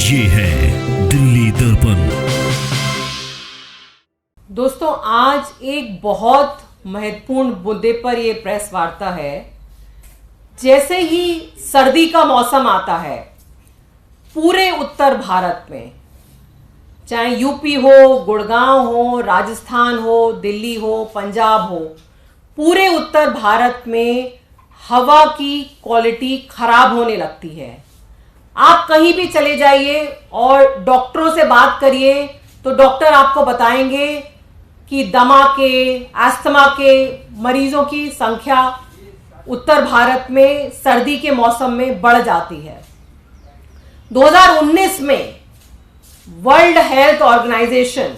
ये है दिल्ली दर्पण। दोस्तों, आज एक बहुत महत्वपूर्ण मुद्दे पर यह प्रेस वार्ता है। जैसे ही सर्दी का मौसम आता है पूरे उत्तर भारत में, चाहे यूपी हो, गुड़गांव हो, राजस्थान हो, दिल्ली हो, पंजाब हो, पूरे उत्तर भारत में हवा की क्वालिटी खराब होने लगती है। आप कहीं भी चले जाइए और डॉक्टरों से बात करिए तो डॉक्टर आपको बताएंगे कि दमा के, अस्थमा के मरीजों की संख्या उत्तर भारत में सर्दी के मौसम में बढ़ जाती है। 2019 में वर्ल्ड हेल्थ ऑर्गेनाइजेशन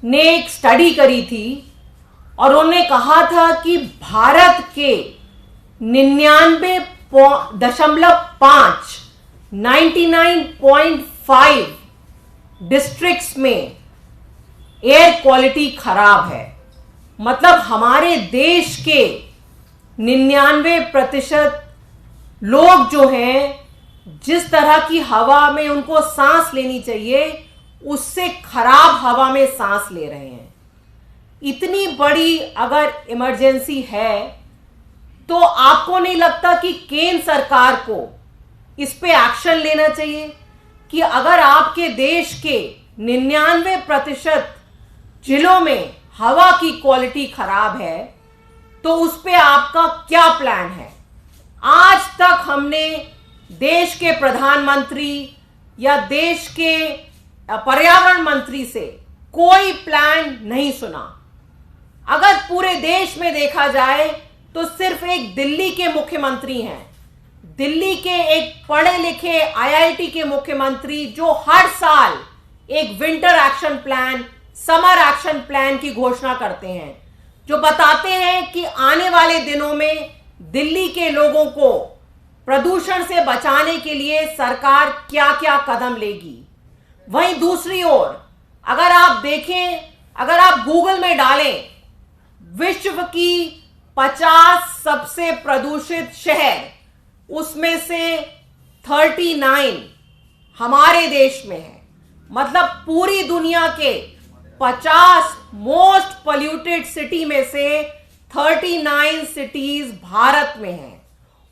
ने एक स्टडी करी थी और उन्होंने कहा था कि भारत के 99.5 डिस्ट्रिक्ट्स में एयर क्वालिटी खराब है। मतलब हमारे देश के 99% लोग जो हैं, जिस तरह की हवा में उनको सांस लेनी चाहिए उससे खराब हवा में सांस ले रहे हैं। इतनी बड़ी अगर इमरजेंसी है तो आपको नहीं लगता कि केंद्र सरकार को इस पे एक्शन लेना चाहिए कि अगर आपके देश के 99% जिलों में हवा की क्वालिटी खराब है तो उस पे आपका क्या प्लान है? आज तक हमने देश के प्रधानमंत्री या देश के पर्यावरण मंत्री से कोई प्लान नहीं सुना। अगर पूरे देश में देखा जाए तो सिर्फ एक दिल्ली के मुख्यमंत्री हैं, दिल्ली के एक पढ़े लिखे आईआईटी के मुख्यमंत्री, जो हर साल एक winter action plan, summer action plan की घोषणा करते हैं, जो बताते हैं कि आने वाले दिनों में दिल्ली के लोगों को प्रदूषण से बचाने के लिए सरकार क्या क्या कदम लेगी। वहीं दूसरी ओर अगर आप देखें, अगर आप गूगल में डालें विश्व की 50 सबसे प्रदूषित शहर, उसमें से 39 हमारे देश में है। मतलब पूरी दुनिया के 50 मोस्ट पोल्यूटेड सिटी में से 39 सिटीज भारत में हैं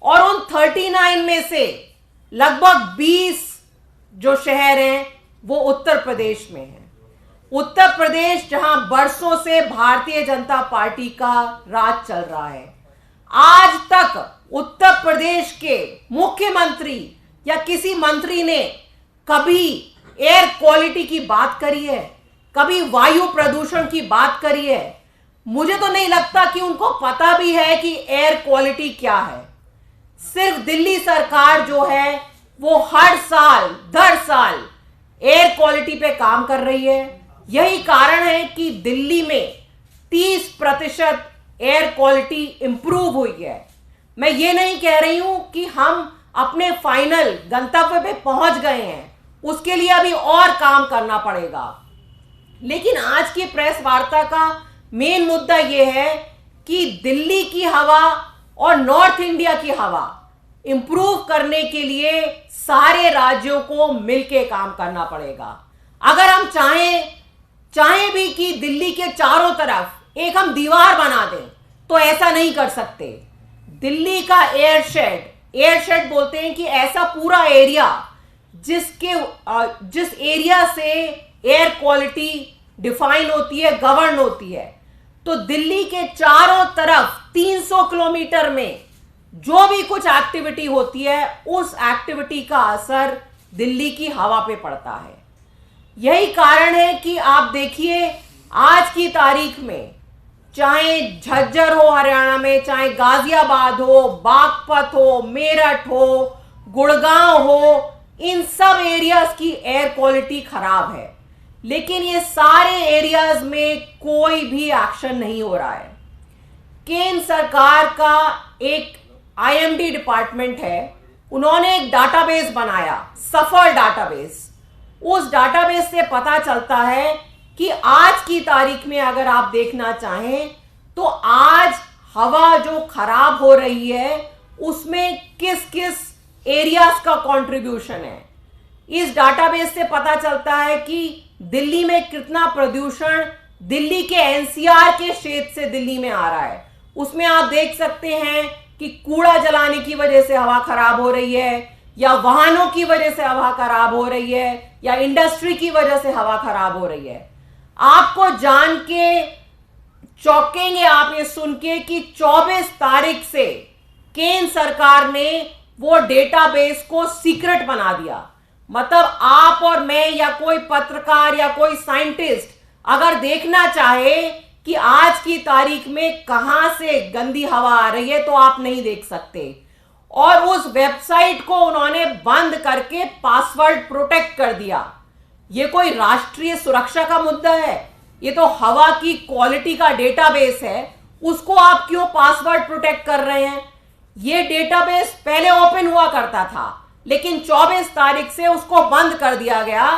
और उन 39 में से लगभग 20 जो शहर हैं वो उत्तर प्रदेश में हैं। उत्तर प्रदेश जहां बरसों से भारतीय जनता पार्टी का राज चल रहा है। आज तक उत्तर प्रदेश के मुख्यमंत्री या किसी मंत्री ने कभी एयर क्वालिटी की बात करी है? कभी वायु प्रदूषण की बात करी है? मुझे तो नहीं लगता कि उनको पता भी है कि एयर क्वालिटी क्या है। सिर्फ दिल्ली सरकार जो है वो हर साल दर साल एयर क्वालिटी पे काम कर रही है। यही कारण है कि दिल्ली में 30% एयर क्वालिटी इंप्रूव हुई है। मैं ये नहीं कह रही हूं कि हम अपने फाइनल गंतव्य पे पहुंच गए हैं, उसके लिए अभी और काम करना पड़ेगा। लेकिन आज की प्रेस वार्ता का मेन मुद्दा यह है कि दिल्ली की हवा और नॉर्थ इंडिया की हवा इंप्रूव करने के लिए सारे राज्यों को मिलकर काम करना पड़ेगा। अगर हम चाहें भी कि दिल्ली के चारों तरफ एक हम दीवार बना दें तो ऐसा नहीं कर सकते। दिल्ली का एयरशेड बोलते हैं कि ऐसा पूरा एरिया जिस एरिया से एयर क्वालिटी डिफाइन होती है, गवर्न होती है। तो दिल्ली के चारों तरफ 300 किलोमीटर में जो भी कुछ एक्टिविटी होती है उस एक्टिविटी का असर दिल्ली की हवा पे पड़ता है। यही कारण है कि आप देखिए आज की तारीख में चाहे झज्जर हो हरियाणा में, चाहे गाजियाबाद हो, बागपत हो, मेरठ हो, गुड़गांव हो, इन सब एरियाज की एयर क्वालिटी खराब है। लेकिन ये सारे एरियाज में कोई भी एक्शन नहीं हो रहा है। केंद्र सरकार का एक आईएमडी डिपार्टमेंट है, उन्होंने एक डाटाबेस बनाया, सफर डाटाबेस। उस डाटाबेस से पता चलता है कि आज की तारीख में अगर आप देखना चाहें तो आज हवा जो खराब हो रही है उसमें किस किस एरियाज का कंट्रीब्यूशन है। इस डाटाबेस से पता चलता है कि दिल्ली में कितना प्रदूषण दिल्ली के एनसीआर के क्षेत्र से दिल्ली में आ रहा है। उसमें आप देख सकते हैं कि कूड़ा जलाने की वजह से हवा खराब हो रही है, या वाहनों की वजह से हवा खराब हो रही है, या इंडस्ट्री की वजह से हवा खराब हो रही है। आपको जान के चौंकेंगे आप ये सुन के कि 24 तारीख से केंद्र सरकार ने वो डेटाबेस को सीक्रेट बना दिया। मतलब आप और मैं या कोई पत्रकार या कोई साइंटिस्ट अगर देखना चाहे कि आज की तारीख में कहां से गंदी हवा आ रही है तो आप नहीं देख सकते। और उस वेबसाइट को उन्होंने बंद करके पासवर्ड प्रोटेक्ट कर दिया। ये कोई राष्ट्रीय सुरक्षा का मुद्दा है? ये तो हवा की क्वालिटी का डेटाबेस है, उसको आप क्यों पासवर्ड प्रोटेक्ट कर रहे हैं? ये डेटाबेस पहले ओपन हुआ करता था, लेकिन 24 तारीख से उसको बंद कर दिया गया,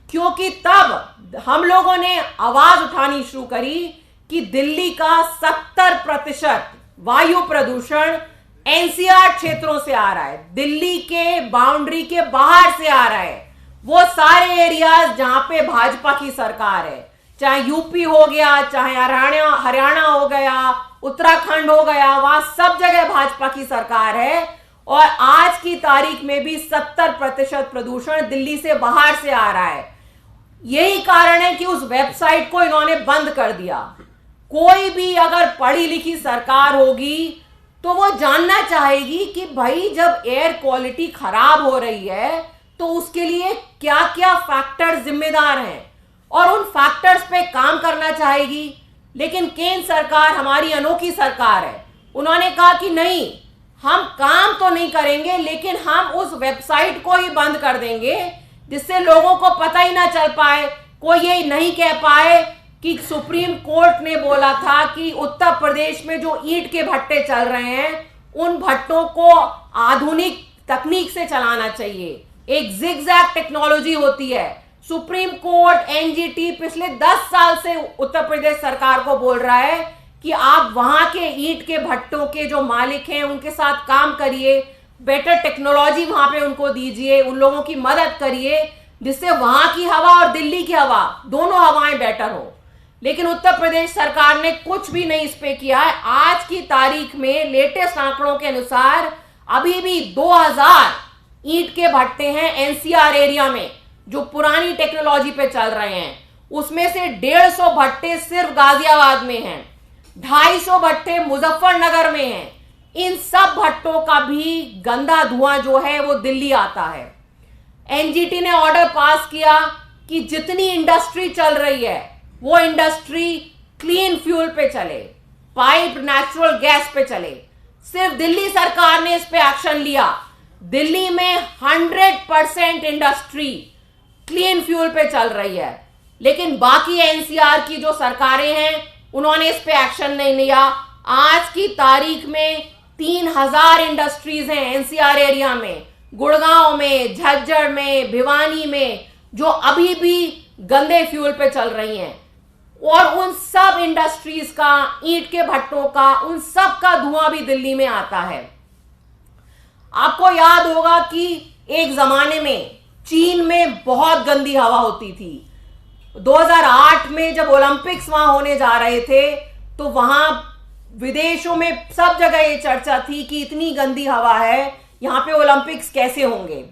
क्योंकि तब हम लोगों ने आवाज उठानी शुरू करी कि दिल्ली का 70% वायु प्रदूषण एनसीआर क्षेत्रों से आ रहा है, दिल्ली के बाउंड्री के बाहर से आ रहा है। वो सारे एरियाज जहां पे भाजपा की सरकार है, चाहे यूपी हो गया, चाहे हरियाणा हो गया, उत्तराखंड हो गया, वहां सब जगह भाजपा की सरकार है। और आज की तारीख में भी 70% प्रदूषण दिल्ली से बाहर से आ रहा है। यही कारण है कि उस वेबसाइट को इन्होंने बंद कर दिया। कोई भी अगर पढ़ी लिखी सरकार होगी तो वो जानना चाहेगी कि भाई जब एयर क्वालिटी खराब हो रही है तो उसके लिए क्या क्या फैक्टर्स जिम्मेदार हैं, और उन फैक्टर्स पे काम करना चाहेगी। लेकिन केंद्र सरकार हमारी अनोखी सरकार है, उन्होंने कहा कि नहीं, हम काम तो नहीं करेंगे लेकिन हम उस वेबसाइट को ही बंद कर देंगे, जिससे लोगों को पता ही ना चल पाए, कोई ये नहीं कह पाए कि सुप्रीम कोर्ट ने बोला था कि उत्तर प्रदेश में जो ईंट के भट्टे चल रहे हैं उन भट्टों को आधुनिक तकनीक से चलाना चाहिए। एक जिगजैग टेक्नोलॉजी होती है। सुप्रीम कोर्ट, एनजीटी पिछले 10 साल से उत्तर प्रदेश सरकार को बोल रहा है कि आप वहां के ईंट के भट्टों के जो मालिक हैं उनके साथ काम करिए, बेटर टेक्नोलॉजी वहां पे उनको दीजिए, उन लोगों की मदद करिए, जिससे वहां की हवा और दिल्ली की हवा दोनों हवाएं बेटर हो। लेकिन उत्तर प्रदेश सरकार ने कुछ भी नहीं इस पे किया है। आज की तारीख में लेटेस्ट आंकड़ों के अनुसार अभी भी 2000 ईंट के भट्टे हैं एनसीआर एरिया में जो पुरानी टेक्नोलॉजी पे चल रहे हैं। उसमें से 150 भट्टे सिर्फ गाजियाबाद में हैं, 250 भट्टे मुजफ्फरनगर में हैं। इन सब भट्टों का भी गंदा धुआं जो है वो दिल्ली आता है। एनजीटी ने ऑर्डर पास किया कि जितनी इंडस्ट्री चल रही है वो इंडस्ट्री क्लीन फ्यूल पे चले, पाइप नेचुरल गैस पे चले। सिर्फ दिल्ली सरकार ने इस पे एक्शन लिया। दिल्ली में 100% इंडस्ट्री क्लीन फ्यूल पे चल रही है, लेकिन बाकी एनसीआर की जो सरकारें हैं उन्होंने इस पे एक्शन नहीं लिया। आज की तारीख में 3000 इंडस्ट्रीज हैं एनसीआर एरिया में, गुड़गांव में, झज्जर में, भिवानी में, जो अभी भी गंदे फ्यूल पे चल रही हैं। और उन सब इंडस्ट्रीज का, ईंट के भट्टों का, उन सब का धुआं भी दिल्ली में आता है। आपको याद होगा कि एक जमाने में चीन में बहुत गंदी हवा होती थी। 2008 में जब ओलंपिक्स वहां होने जा रहे थे तो वहां विदेशों में सब जगह ये चर्चा थी कि इतनी गंदी हवा है, यहां पे ओलंपिक्स कैसे होंगे।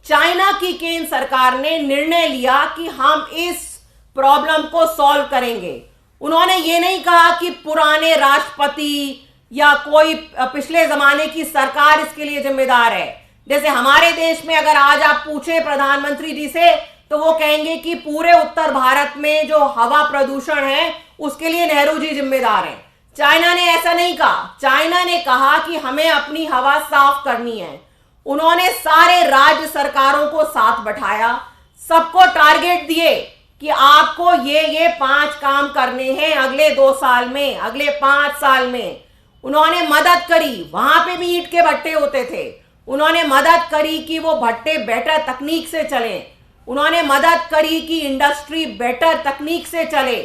चाइना की केंद्र सरकार ने निर्णय लिया कि हम इस प्रॉब्लम को सॉल्व करेंगे। उन्होंने ये नहीं कहा कि पुराने राष्ट्रपति या कोई पिछले जमाने की सरकार इसके लिए जिम्मेदार है। जैसे हमारे देश में अगर आज आप पूछे प्रधानमंत्री जी से तो वो कहेंगे कि पूरे उत्तर भारत में जो हवा प्रदूषण है उसके लिए नेहरू जी जिम्मेदार हैं। चाइना ने ऐसा नहीं कहा। चाइना ने कहा कि हमें अपनी हवा साफ करनी है। उन्होंने सारे राज्य सरकारों को साथ बैठाया, सबको टारगेट दिए कि आपको ये 5 काम करने हैं अगले 2 साल में, अगले 5 साल में। उन्होंने मदद करी, वहां पे भी ईंट के भट्टे होते थे, उन्होंने मदद करी कि वो भट्टे बेटर तकनीक से चले, उन्होंने मदद करी कि इंडस्ट्री बेटर तकनीक से चले।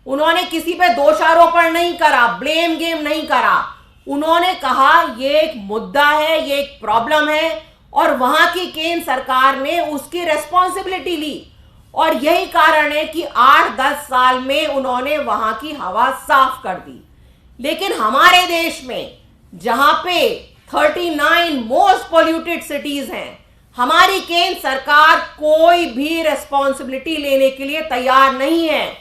उन्होंने किसी पे दोषारोपण नहीं करा, ब्लेम गेम नहीं करा। उन्होंने कहा ये एक मुद्दा है, ये एक प्रॉब्लम है, और वहां की केंद्र सरकार ने उसकी रेस्पॉन्सिबिलिटी ली और यही कारण है कि 8-10 साल में उन्होंने वहां की हवा साफ कर दी। लेकिन हमारे देश में जहां पे 39 मोस्ट पोल्यूटेड सिटीज हैं, हमारी केंद्र सरकार कोई भी रेस्पॉन्सिबिलिटी लेने के लिए तैयार नहीं है।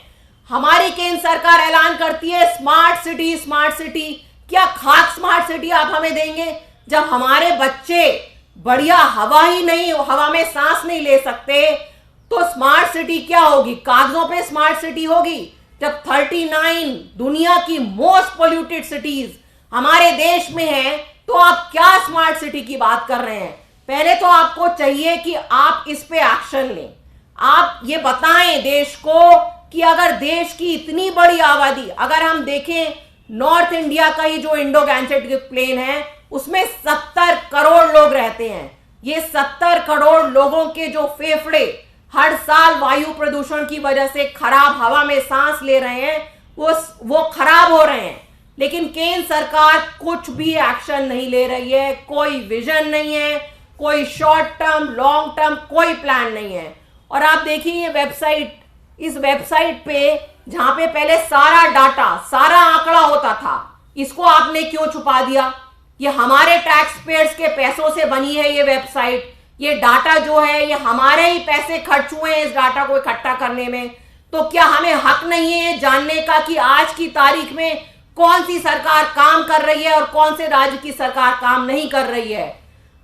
हमारी केंद्र सरकार ऐलान करती है स्मार्ट सिटी स्मार्ट सिटी। क्या खाक स्मार्ट सिटी आप हमें देंगे जब हमारे बच्चे बढ़िया हवा ही नहीं, हवा में सांस नहीं ले सकते? तो स्मार्ट सिटी क्या होगी? कागजों पे स्मार्ट सिटी होगी। जब 39 दुनिया की मोस्ट पोल्यूटेड सिटीज हमारे देश में है, तो आप क्या स्मार्ट सिटी की बात कर रहे हैं? पहले तो आपको चाहिए कि आप इस पे एक्शन लें। आप ये बताएं देश को कि अगर देश की इतनी बड़ी आबादी, अगर हम देखें नॉर्थ इंडिया का ही जो इंडो गैंजेटिक प्लेन है, उसमें 70 करोड़ लोग रहते हैं। ये 70 करोड़ लोगों के जो फेफड़े हर साल वायु प्रदूषण की वजह से खराब हवा में सांस ले रहे हैं, वो खराब हो रहे हैं। लेकिन केंद्र सरकार कुछ भी एक्शन नहीं ले रही है। कोई विजन नहीं है, कोई शॉर्ट टर्म लॉन्ग टर्म कोई प्लान नहीं है। और आप देखिए ये वेबसाइट, इस वेबसाइट पे जहां पे पहले सारा डाटा, सारा आंकड़ा होता था, इसको आपने क्यों छुपा दिया? ये हमारे टैक्स पेयर्स के पैसों से बनी है ये वेबसाइट। ये डाटा जो है ये हमारे ही पैसे खर्च हुए हैं इस डाटा को इकट्ठा करने में। तो क्या हमें हक नहीं है जानने का कि आज की तारीख में कौन सी सरकार काम कर रही है और कौन से राज्य की सरकार काम नहीं कर रही है?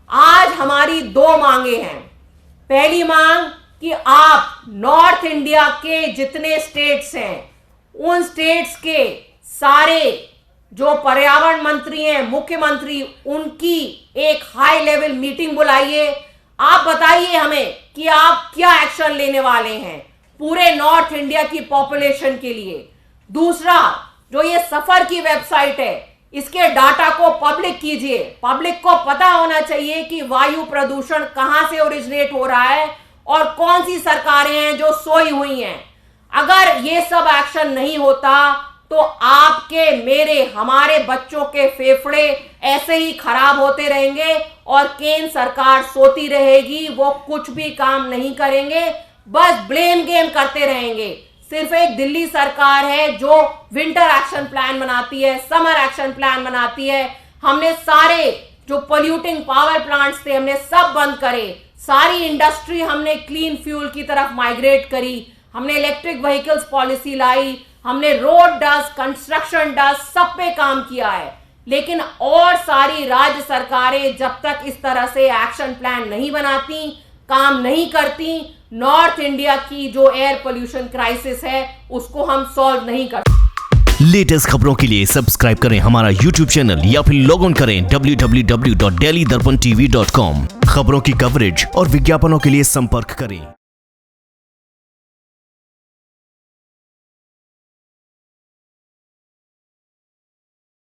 आज हमारी 2 मांगे हैं। पहली मांग कि आप नॉर्थ इंडिया के जितने स्टेट्स हैं, उन स्टेट्स के सारे जो पर्यावरण मंत्री हैं, मुख्यमंत्री, उनकी एक हाई लेवल मीटिंग बुलाइए। आप बताइए हमें कि आप क्या एक्शन लेने वाले हैं पूरे नॉर्थ इंडिया की पॉपुलेशन के लिए। दूसरा, जो ये सफर की वेबसाइट है, इसके डाटा को पब्लिक कीजिए। पब्लिक को पता होना चाहिए कि वायु प्रदूषण कहां से ओरिजिनेट हो रहा है और कौन सी सरकारें हैं जो सोई हुई हैं। अगर ये सब एक्शन नहीं होता तो आपके, मेरे, हमारे बच्चों के फेफड़े ऐसे ही खराब होते रहेंगे और केंद्र सरकार सोती रहेगी। वो कुछ भी काम नहीं करेंगे, बस ब्लेम गेम करते रहेंगे। सिर्फ एक दिल्ली सरकार है जो विंटर एक्शन प्लान बनाती है, समर एक्शन प्लान बनाती है। हमने सारे जो पोल्यूटिंग पावर प्लांट्स थे, हमने सब बंद करे। सारी इंडस्ट्री हमने क्लीन फ्यूल की तरफ माइग्रेट करी। हमने इलेक्ट्रिक व्हीकल्स पॉलिसी लाई, हमने रोड डस्ट, कंस्ट्रक्शन डस्ट, सब पे काम किया है। लेकिन और सारी राज्य सरकारें जब तक इस तरह से एक्शन प्लान नहीं बनाती, काम नहीं करती, नॉर्थ इंडिया की जो एयर पोल्यूशन क्राइसिस है उसको हम सॉल्व नहीं कर। लेटेस्ट खबरों के लिए सब्सक्राइब करें हमारा YouTube चैनल या फिर लॉग ऑन करें www.delhidarpantv.com। खबरों की कवरेज और विज्ञापनों के लिए संपर्क करें।